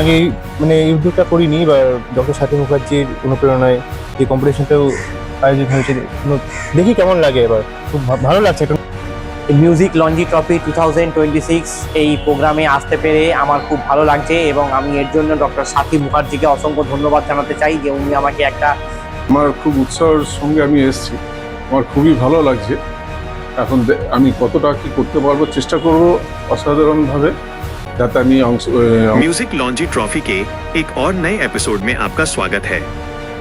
আগে মানে এই উদ্যোগটা করিনি, বা ডক্টর স্বাতী মুখার্জির অনুপ্রেরণায় যে কম্পিটিশনটাও আয়োজিত হয়েছে, দেখি কেমন লাগে। এবার খুব ভালো লাগছে এটা। মিউজিক লঞ্জি ট্রফি 2026 এই প্রোগ্রামে আসতে পেরে আমার খুব ভালো লাগছে, এবং আমি এর জন্য ডক্টর স্বাতী মুখার্জিকে অসংখ্য ধন্যবাদ জানাতে চাই যে উনি আমাকে একটা আমার খুব উৎসাহের সঙ্গে আমি এসেছি। আমার খুবই ভালো লাগছে। এখন আমি কতটা কি করতে পারবো চেষ্টা করব অসাধারণভাবে, যাতে আমি म्यूजिक लॉन्जी ट्रॉफी के एक और नए एपिसोड में आपका स्वागत है।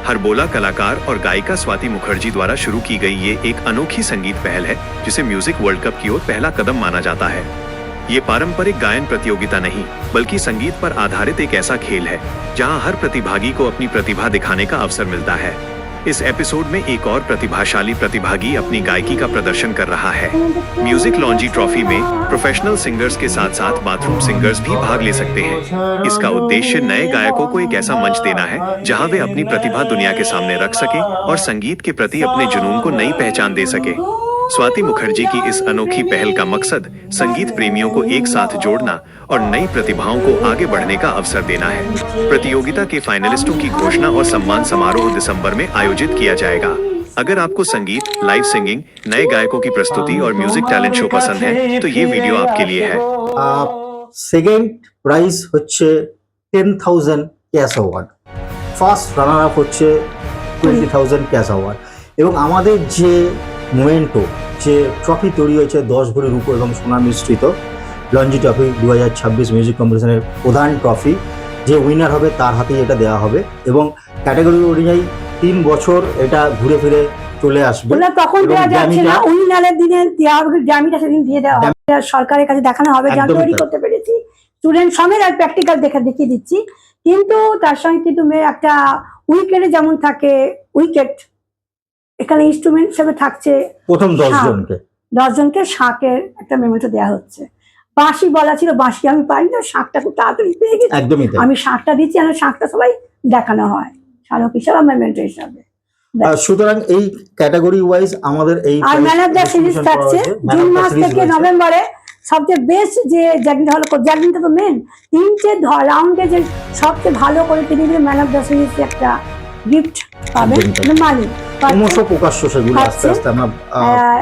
हरबोला कलाकार और गायिका स्वाति मुखर्जी द्वारा शुरू की गई ये एक अनोखी संगीत पहल है, जिसे म्यूजिक वर्ल्ड कप की ओर पहला कदम माना जाता है। ये पारंपरिक गायन प्रतियोगिता नहीं, बल्कि संगीत पर आधारित एक ऐसा खेल है जहां हर प्रतिभागी को अपनी प्रतिभा दिखाने का अवसर मिलता है। इस एपिसोड में एक और प्रतिभाशाली प्रतिभागी अपनी गायकी का प्रदर्शन कर रहा है। म्यूजिक लॉन्जी ट्रॉफी में प्रोफेशनल सिंगर्स के साथ साथ बाथरूम सिंगर्स भी भाग ले सकते हैं। इसका उद्देश्य नए गायकों को एक ऐसा मंच देना है जहां वे अपनी प्रतिभा दुनिया के सामने रख सके और संगीत के प्रति अपने जुनून को नई पहचान दे सके। स्वाति मुखर्जी की इस अनोखी पहल का मकसद संगीत प्रेमियों को एक साथ जोड़ना और नई प्रतिभाओं को आगे बढ़ने का अवसर देना है। प्रतियोगिता के फाइनलिस्टों की घोषणा और सम्मान समारोह दिसंबर में आयोजित किया जाएगा। अगर आपको संगीत, लाइव सिंगिंग, नए गायकों की प्रस्तुति और म्यूजिक टैलेंट शो पसंद है तो ये वीडियो आपके लिए है। সেকেন্ড প্রাইজ হচ্ছে 10,000 cash award, first runner up হচ্ছে 20,000 ক্যাশ অ্যাওয়ার্ড, এবং আমাদের যে মোমেন্টো যে ট্রফি তৈরি হয়েছে 10 ভরি রূপো এবং সোনা মিশ্রিত লঞ্জি ট্রফি 2026 মিউজিক কম্পিটিশনের প্রধান ট্রফি, যে উইনার হবে তার হাতেই এটা দেওয়া হবে, এবং ক্যাটাগরি অনুযায়ী 3 বছর এটা ঘুরে ফিরে চলে আসবে। তখন দেওয়া যাচ্ছে না, উইনারের দিনে দেওয়া হবে, জ্যামিটা সেদিন দিয়ে দেওয়া হবে, সরকারের কাছে দেখানো হবে যে আমি তৈরি করতে পেরেছি, স্টুডেন্ট সমেত আর প্র্যাকটিক্যাল দেখিয়ে দিচ্ছি। কিন্তু তার সঙ্গে কিন্তু একটা উইকেটে যেমন থাকে উইকেট, এখানে ইনস্ট্রুমেন্ট হিসেবে থাকছে প্রথম 10 জনকে শাঁখের একটা মেমেন্টো দেওয়া হচ্ছে। বাঁশি বলা ছিল, বাঁশি আমি পাই না, শাঁখটা খুব তাড়াতাড়ি পেয়ে গেছি, একদমই আমি শাঁখটা দিচ্ছি, আর শাঁখটা সবাই দেখানো হয় স্মারক হিসাবে, মেমেন্টো হিসাবে। সুতরাং এই ক্যাটাগরি ওয়াইজ আমাদের এই আর ম্যান অফ দ্য সিরিজ থাকছে জুন মাস থেকে নভেম্বরে। সবচেয়ে বেস্ট যে জ্যাকলিন হলো, জ্যাকলিনটা তো মেন, 3টে রাউন্ডে যে সবচেয়ে ভালো করে তিনি ম্যান অফ দ্য সিরিজ একটা গিফট পাবেন, মালিক প্রকাশ্য সেগুলো আস্তে আস্তে আমরা,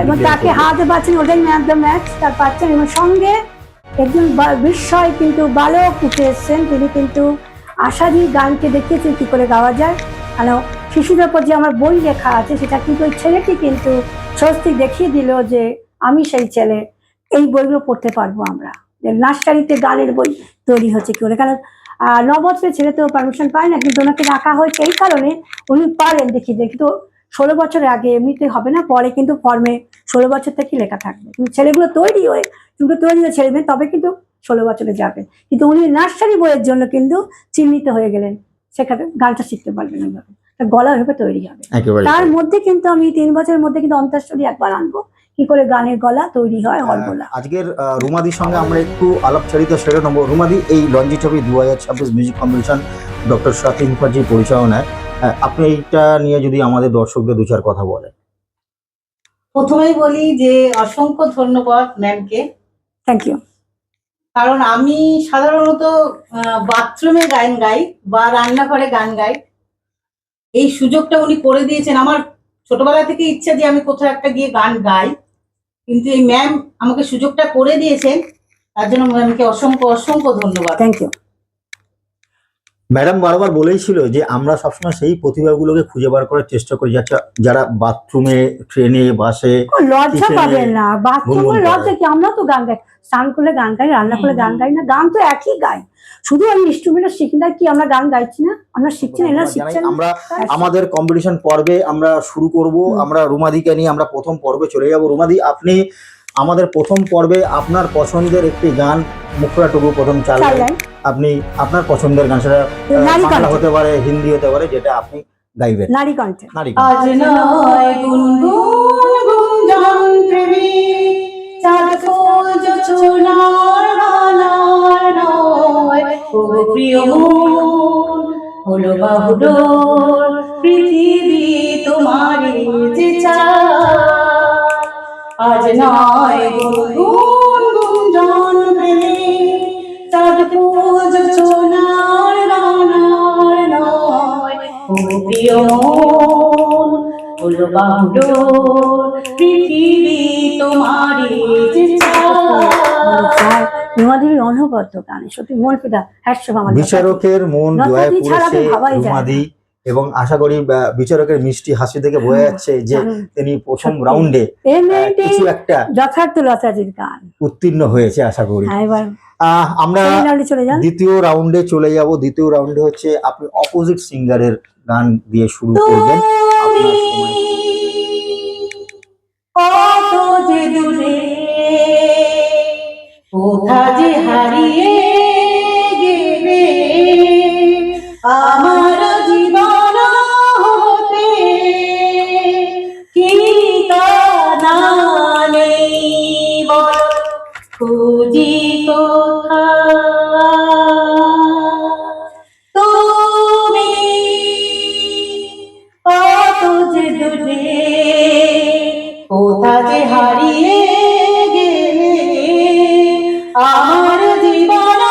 এবং তাকে হাতে পাচ্ছেন, ওটাই ম্যান অফ দ্য ম্যাচ তার পাচ্ছেন। এবং সঙ্গে একজন বিস্ময় কিন্তু বালক উঠে এসছেন, তিনি কিন্তু আশাদির গানকে দেখিয়েছেন কি করে গাওয়া যায়। কারণ শিশুদের উপর যে আমার বই লেখা আছে সেটা কিন্তু ওই ছেলেটি কিন্তু স্বস্তিক দেখিয়ে দিল যে আমি সেই ছেলে, এই বইগুলো পড়তে পারবো আমরা। নার্সারিতে গানের বই তৈরি হচ্ছে কি করে, কারণ 9 বছরের ছেলে তো পারমিশন পায় না, কিন্তু ওনাকে রাখা হয়েছে এই কারণে উনি পারেন দেখিয়ে দেয়। কিন্তু 16 বছরের আগে এমনিতে হবে না, পরে কিন্তু ফর্মে 16 বছর থেকে লেখা থাকবে, কিন্তু ছেলেগুলো তৈরি হয়ে ছেলে মেয়ে তবে কিন্তু 16 বছরে যাবে। কিন্তু উনি নার্সারি বইয়ের জন্য কিন্তু চিহ্নিত হয়ে গেলেন, সেখানে গানটা শিখতে পারবেন এইভাবে, গলা ভেবে তৈরি হবে। তার মধ্যে কিন্তু আমি 3 বছরের মধ্যে কিন্তু অন্তঃস্বরী একবার আনবো, কি করে গানের গলা তৈরি হয়, হরগোলা। আজকের রুমাদির সঙ্গে আমরা একটু আলাপচারিতা সেরে নেবো। রুমাদি, এই লঞ্জি trophy 2026 music competition doctor Swati মুখার্জির পরিচালনায়, আপনি এইটা নিয়ে যদি আমাদের দর্শকদের 2-4 কথা বলেন। প্রথমেই বলি যে অসংখ্য ধন্যবাদ ম্যামকে, থ্যাংক ইউ। কারণ আমি সাধারণত বাথরুমে গান গাই বা রান্নাঘরে গান গাই, এই সুযোগটা উনি করে দিয়েছেন। আমার ছোটবেলা থেকে ইচ্ছা যে আমি কোথাও একটা গিয়ে গান গাই, কিন্তু এই ম্যাম আমাকে সুযোগটা করে দিয়েছেন, তার জন্য ম্যামকে অসংখ্য অসংখ্য ধন্যবাদ। Thank you. ম্যাডাম বারবার বলেইছিল যে আমরা সবসময় সেই প্রতিভাগুলোকে খুঁজে বার করার চেষ্টা করি, যারা বাথরুমে, ট্রেনে, বাসে, লজ্জা পাবেন না, বাথরুমে লজ্জা কি, আমরা তো গান গাই, স্নান করলে গান গাই, রান্না করলে গান গাই না, গান তো একই গাই, শুধু আমি ইনস্ট্রুমেন্টটা শিখি না, কি আমরা গান গাইছি না, আমরা শিখছি না, এরা শিখছেন। আমরা আমাদের কম্পিটিশন পর্বে আমরা শুরু করব, আমরা রুমাদিকে নিয়ে আমরা প্রথম পর্বে চলে যাব। রুমাদি, আপনি আমাদের প্রথম পর্বে আপনার পছন্দের একটি গান মুখরাটুকু প্রথম চালাবেন। আপনি আপনার পছন্দের গান, সেটা বাংলা হতে পারে, হিন্দি হতে পারে, যেটা আপনি গাইবেন। নারী কণ্ঠে। আজ নয় গুনগুন গুঞ্জন প্রেমী, চাঁদ ফুল জোছনার বানার নয়, ও প্রিয় মন হলো বাহুডোর, পৃথিবী তোমারই যে চায়। আজ নয় গুনগুন গুঞ্জন প্রেমী, চাঁদ ফুল জোছনার ও প্রিয় মন হলো বাহুডোর পৃথিবী তোমারই যে চায়। রুমাদির অনবদ্য গানে সত্যি মন পেটা হ্যাটসঅপ আমাদের বিচারকের মন জয় লতাদি ছাড়া করেছে তো ভাবাই যায় না। রুমাদি, এবং আশা করি বিচারকের মিষ্টি হাসি থেকে বোঝা যাচ্ছে যে তিনি প্রথম সত্যি। রাউন্ডে এমনিতে কিছু একটা যথার্থ লতাদির গান। উত্তীর্ণ হয়েছে আশা করি। হ্যাঁ, এবার আমরা second round এ চলে যান। দ্বিতীয় রাউন্ডে চলে যাব। দ্বিতীয় রাউন্ডে হচ্ছে আপনি অপোজিট সিঙ্গারের গান দিয়ে শুরু করবেন। আপনার সময় কত যে দূরে কোথা যে হারিয়ে গেলে আমার জীবন হতে ঠিকানা নেই বল খুঁজি কোথায় তুমি কত যে দূরে কোথা যে হারিয়ে গেলে আমার জীবন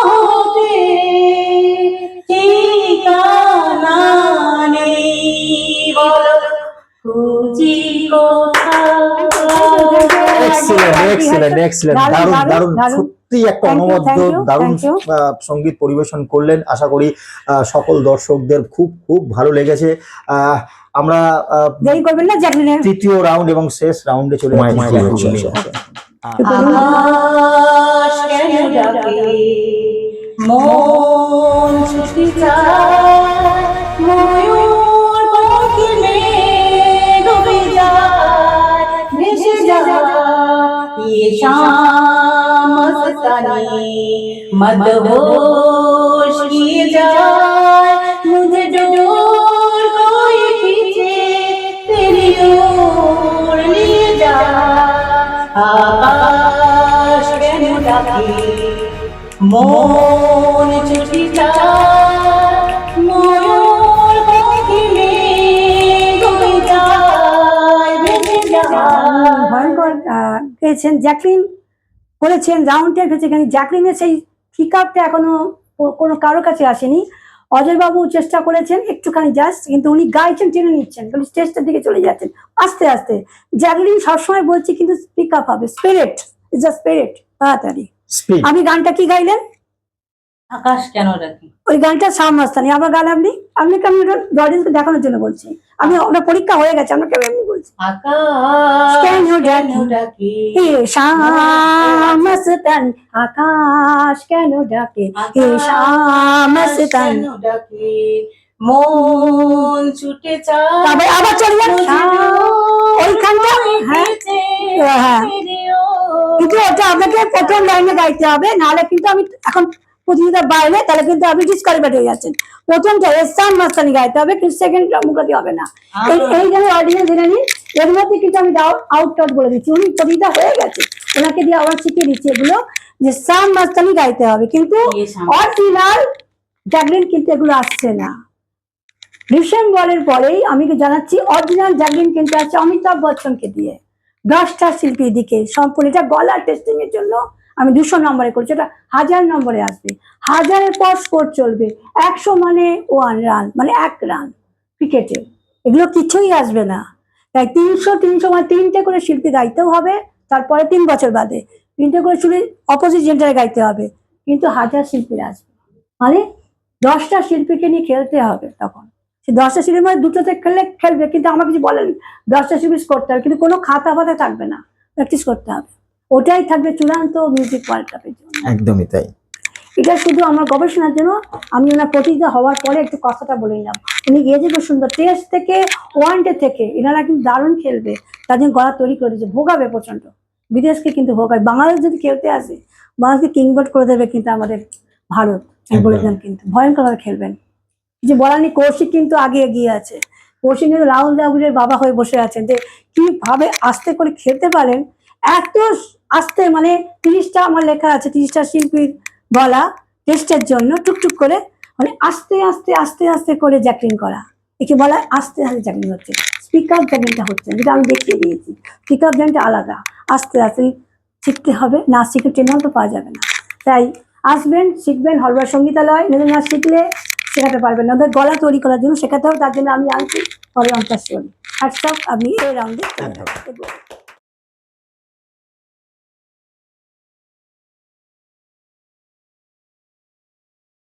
হতে ঠিকানা নেই বল খুঁজি এক্সেলেন্ট দারুণ দারুণ সত্যি একটা অনবদ্য দারুণ সঙ্গীত পরিবেশন করলেন। আশা করি সকল দর্শকদের খুব খুব ভালো লেগেছে। আমরা দেরি করবেন না জ্যাকলিনের। তৃতীয় রাউন্ড এবং শেষ রাউন্ডে চলে যাচ্ছি। আকাশ কেন ডাকে মন ছুটি যায় ময়ূর পাখিলে ডুবে যায় ভেসে যায় ये शाम मस्तानी मदहोश किए जाए मुझे डोर कोई खींचे तेरी ओर लिए जाए आकाश কেন ডাকে মন ছুটি যায় ময়ূর পাখিলে ডুবে যায় ভেসে যায়। ভয়ঙ্কর গেয়েছেন জ্যাকলিন, করেছেন রাউন্ডে গেছে, কিন্তু জ্যাকলিনের সেই পিকআপটা এখনো কোনো কারো কাছে আসেনি। অজয়বাবু চেষ্টা করেছেন একটুখানি জাস্ট, কিন্তু উনি গাইছেন টেনে নিচ্ছেন, কিন্তু স্টেজটার দিকে চলে যাচ্ছেন আস্তে আস্তে। জ্যাকলিন সবসময় বলছি কিন্তু পিক আপ হবে, স্পিরিট ইজ আ স্পিরিট, তাড়াতাড়ি। আপনি গানটা কি গাইলেন? আকাশ কেন ডাকে। ওই গানটা শাম মাস্তানি আবার গান। আপনাকে আমি অডিয়েন্সকে দেখানোর জন্য বলছি, আমি ওটা পরীক্ষা হয়ে গেছে, আপনাকে এমনি বলছি। আকাশ কেন কেন ডাকে ডাকে হে শাম মাস্তানি, আকাশ কেন ডাকে হে শাম মাস্তানি। কেন ডাকে মন ছুটে চায় তবে আবার চলে যান ওইখানটা। হ্যাঁ হ্যাঁ, কিন্তু ওটা আপনাকে প্রথম লাইনে গাইতে হবে, নাহলে কিন্তু আমি এখন প্রতিযোগিতার বাইরে, তাহলে কিন্তু আপনি ডিসকোয়ালিফাইড হয়ে যাচ্ছেন। প্রথমটা শাম মাস্তানি গাইতে হবে, কিন্তু সেকেন্ড মুখাতি হবে না। এই জন্য অডিয়েন্স জেনে নিন। এর মধ্যে কিন্তু আমি আউট বলে দিচ্ছি, উনি প্রতিযোগিতা হয়ে গেছে, ওনাকে দিয়ে আবার শিখিয়ে দিচ্ছি এগুলো যে শাম মাস্তানি গাইতে হবে, কিন্তু অরিজিনাল জ্যাকলিন কিন্তু এগুলো আসছে না। ডিসেম্বরের পরেই আমি জানাচ্ছি অরিজিনাল জ্যাকলিন কিন্তু আছে অমিতাভ বচ্চনকে দিয়ে 10টা শিল্পীর দিকে সম্পূর্ণ। এটা গলার টেস্টিং এর জন্য আমি 200 নম্বরে করছি, এটা 1000 নম্বরে আসবে। 1000-এর পর স্কোর চলবে। 100 মানে 1 রান, মানে 1 রান ক্রিকেটে, এগুলো কিছুই আসবে না। তাই 300 মানে 3টে করে শিল্পী গাইতেও হবে, তারপরে 3 বছর বাদে 3টে করে শিল্পী অপোজিট জেন্ডারে গাইতে হবে, কিন্তু 1000 শিল্পীর আসবে, মানে 10টা শিল্পীকে নিয়ে খেলতে হবে। তখন সে 10টা শিল্পীর মধ্যে 2টোতে খেলবে, কিন্তু আমার কিছু বলেনি, 10টা শিল্পী করতে হবে, কিন্তু কোনো খাতা ফাতা থাকবে না, প্র্যাকটিস করতে হবে। ওটাই থাকবে চূড়ান্ত মিউজিক ওয়ার্ল্ড কাপের জন্য। একদমই তাই। এটা শুধু আমার গবেষণার জন্য আমি ওনার প্রতিযোগিতা হওয়ার পরে একটু কথাটা বলে নিলাম। উনি গিয়েছে খুব সুন্দর, টেস্ট থেকে ওয়ানডে থেকে এনারা কিন্তু দারুণ খেলবে, তার জন্য গলা তৈরি করে দিয়েছে। ভোগাবে প্রচন্ড, বিদেশকে কিন্তু ভোগাবে। বাংলাদেশ যদি খেলতে আসে, বাংলাদেশকে কিংবোর্ড করে দেবে কিন্তু আমাদের ভারত, বলেছেন কিন্তু ভয়ঙ্করভাবে খেলবেন। যে বলার নেই, কৌশিক কিন্তু আগে এগিয়ে আছে। কৌশিক কিন্তু রাহুল দ্রাবিড়ের বাবা হয়ে বসে আছেন, যে কিভাবে আস্তে করে খেলতে পারেন, এত আস্তে, মানে 30টা আমার লেখা আছে, 30টা শিল্পীর বলা টেস্টের জন্য টুকটুক করে, মানে আস্তে আস্তে আস্তে আস্তে করে জ্যাকলিন করা, একে বলা আস্তে আস্তে জ্যাকলিন হচ্ছে। স্পিক আপ জ্যাকলিনটা হচ্ছে, যেটা আমি দেখিয়ে দিয়েছি। স্পিক আপ জ্যাকলিনটা আলাদা, আস্তে আস্তে শিখতে হবে, না শিখে ট্রেনার তো পাওয়া যাবে না। তাই আসবেন, শিখবেন, হলবার সঙ্গীতালয়। নিজের নাচ শিখলে শেখাতে পারবেন না, ওদের গলা তৈরি করার জন্য শেখাতে হবে, তার জন্য আমি আনছি পরে অন্তর্শন। হোয়াটসঅ্যাপ আপনি এই রাউন্ডে